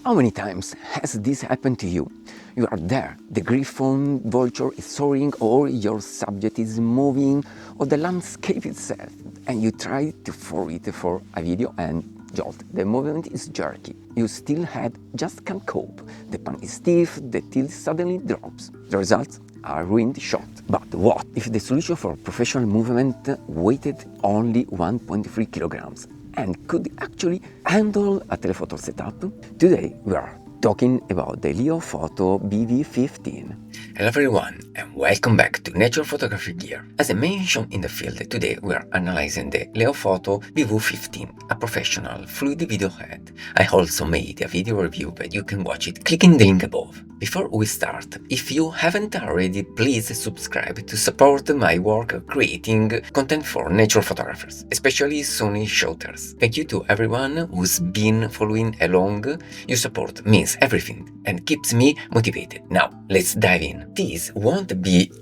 How many times has this happened to you? You are there, the griffon vulture is soaring, or your subject is moving, or the landscape itself, and you try to follow it for a video and jolt. The movement is jerky. You still just can't cope. The pan is stiff, the tilt suddenly drops. The results are ruined shot. But what if the solution for professional movement weighed only 1.3 kilograms and could actually handle a telephoto setup? Today we are talking about the Leofoto BV15. Hello everyone and welcome back to Nature Photography Gear. As I mentioned in the field, today we are analyzing the Leofoto BV15, a professional fluid video head. I also made a video review, but you can watch it clicking the link above. Before we start, if you haven't already, please subscribe to support my work creating content for nature photographers, especially Sony shooters. Thank you to everyone who's been following along. Your support means everything and keeps me motivated. Now, let's dive in. This won't be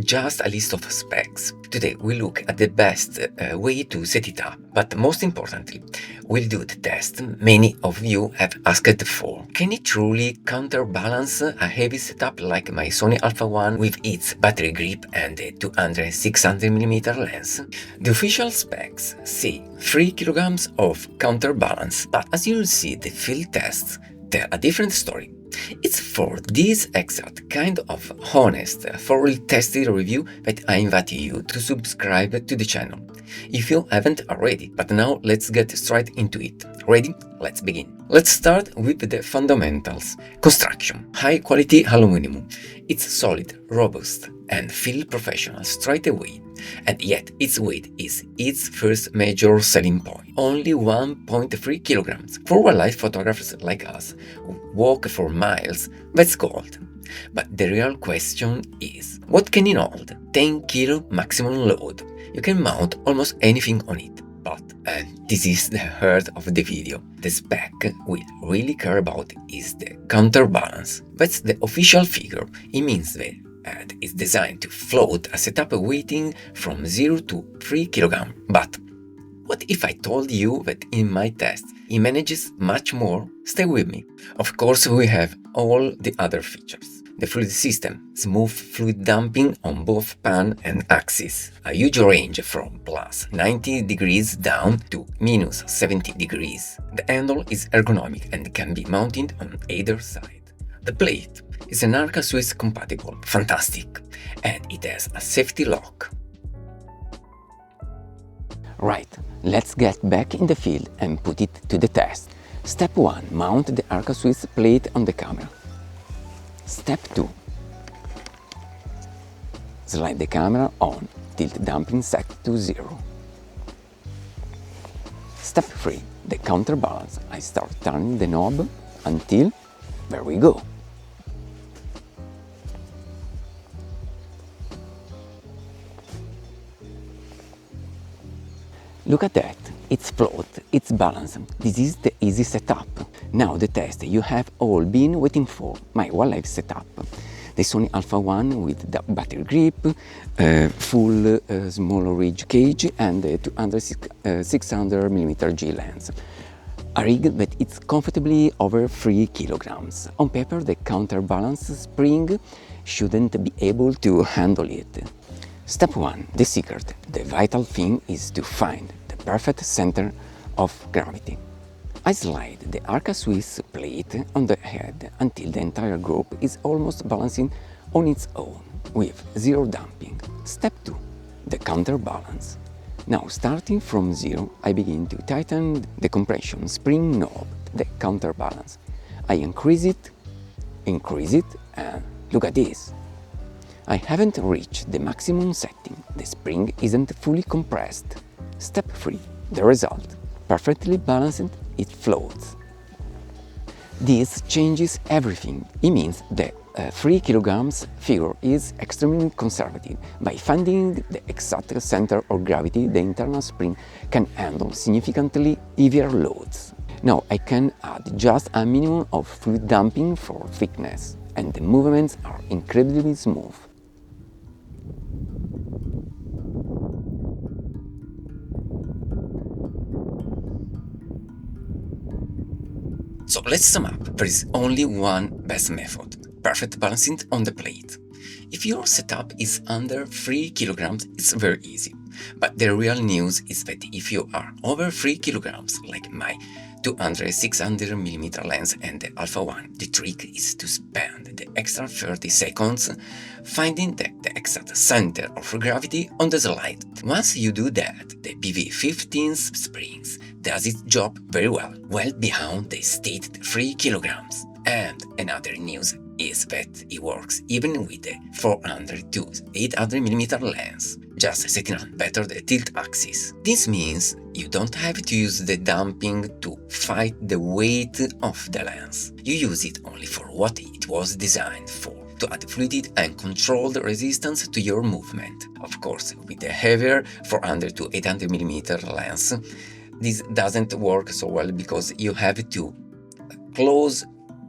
just a list of specs. Today we look at the best way to set it up, but most importantly, we'll do the test many of you have asked for. Can it truly counterbalance a heavy setup like my Sony Alpha 1 with its battery grip and the 200-600mm lens? The official specs say 3 kilograms of counterbalance, but as you'll see, the field tests tell a different story. It's for this exact kind of honest, thoroughly tested review that I invite you to subscribe to the channel, if you haven't already. But now let's get straight into it. Ready? Let's begin. Let's start with the fundamentals. Construction. High quality aluminum. It's solid, robust, and feel professional straight away. And yet its weight is its first major selling point. Only 1.3 kilograms. For wildlife photographers like us who walk for miles, that's gold. But the real question is, what can it hold? 10 kilo maximum load. You can mount almost anything on it. But, and this is the heart of the video, the spec we really care about is the counterbalance. That's the official figure. It means that it's designed to float a setup weighing from 0 to 3 kg. But what if I told you that in my test it manages much more? Stay with me. Of course, we have all the other features. The fluid system, smooth fluid dumping on both pan and axis, a huge range from plus 90 degrees down to minus 70 degrees. The handle is ergonomic and can be mounted on either side. The plate is an Arca Swiss compatible, fantastic, and it has a safety lock. Right, let's get back in the field and put it to the test. Step 1. Mount the Arca Swiss plate on the camera. Step 2. Slide the camera on, tilt damping set to 0. Step 3. The counterbalance. I start turning the knob until, there we go. Look at that, it's float, it's balanced. This is the easy setup. Now the test you have all been waiting for, my wildlife setup. The Sony Alpha 1 with the battery grip, full small ridge cage and the 600mm G lens. A rig that it's comfortably over 3 kilograms. On paper the counterbalance spring shouldn't be able to handle it. Step 1. The secret. The vital thing is to find the perfect center of gravity. I slide the Arca Swiss plate on the head until the entire group is almost balancing on its own, with zero damping. Step 2. The counterbalance. Now, starting from 0, I begin to tighten the compression spring knob, the counterbalance. I increase it, and look at this. I haven't reached the maximum setting, the spring isn't fully compressed. Step 3. The result. Perfectly balanced, it floats. This changes everything. It means the 3 kilograms figure is extremely conservative. By finding the exact center of gravity, the internal spring can handle significantly heavier loads. Now I can add just a minimum of fluid damping for thickness, and the movements are incredibly smooth. So let's sum up. There is only one best method: perfect balancing on the plate. If your setup is under 3 kilograms, it's very easy. But the real news is that if you are over 3 kilograms, like my 200-600mm lens and the Alpha 1, the trick is to spend the extra 30 seconds finding the exact center of gravity on the slide. Once you do that, the BV15's springs does its job very well beyond the stated 3 kilograms. And another news is that it works even with the 400 to 800mm lens, just setting on better the tilt axis. This means you don't have to use the damping to fight the weight of the lens. You use it only for what it was designed for, to add fluidity and control the resistance to your movement. Of course, with the heavier 400 to 800mm lens, this doesn't work so well because you have to close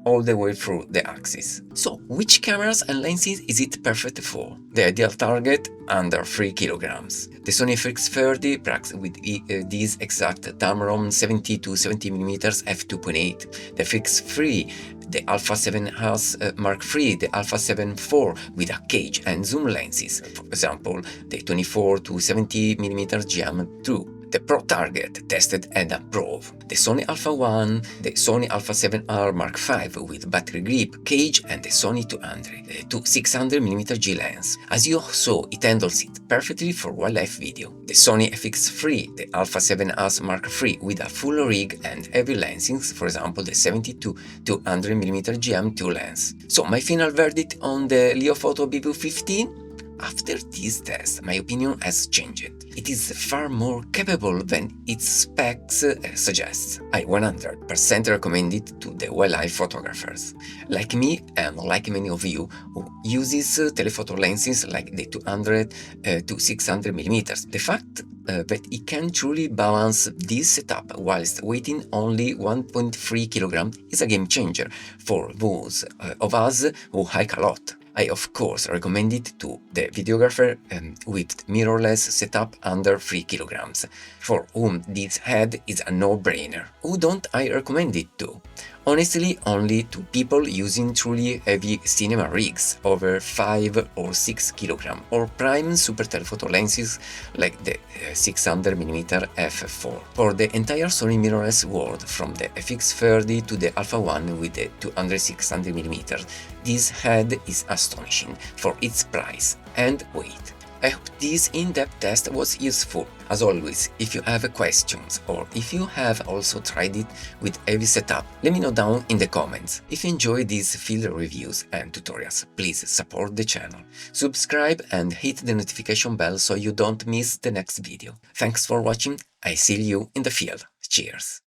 all the way through the axis. So, which cameras and lenses is it perfect for? The ideal target under 3 kilograms. The Sony FX30 packs with these exact Tamron 70 to 70mm f2.8, the FX3, the Alpha 7S Mark III, the Alpha 7 IV with a cage and zoom lenses, for example, the 24 to 70mm GM2. The Pro Target tested and approved, the Sony Alpha 1, the Sony Alpha 7R Mark V with battery grip, cage and the Sony 200 to 600mm G lens. As you saw, it handles it perfectly for wildlife video. The Sony FX3, the Alpha 7S Mark III with a full rig and heavy lensings, for example the 70 to 200mm GM2 lens. So my final verdict on the Leofoto BV15? After this test, my opinion has changed. It is far more capable than its specs suggest. I 100% recommend it to the wildlife photographers, like me and like many of you who uses telephoto lenses like the 200 to 600mm. The fact that it can truly balance this setup whilst weighing only 1.3 kilograms is a game changer for those of us who hike a lot. I of course recommend it to the videographer with mirrorless setup under 3 kilograms, for whom this head is a no-brainer. Who don't I recommend it to? Honestly, only to people using truly heavy cinema rigs over 5 or 6 kg, or prime super telephoto lenses like the 600mm f4. For the entire Sony mirrorless world, from the FX30 to the Alpha 1 with the 200-600mm, this head is astonishing for its price and weight. I hope this in-depth test was useful. As always, if you have questions or if you have also tried it with heavy setup, let me know down in the comments. If you enjoy these field reviews and tutorials, please support the channel. Subscribe and hit the notification bell so you don't miss the next video. Thanks for watching, I see you in the field. Cheers!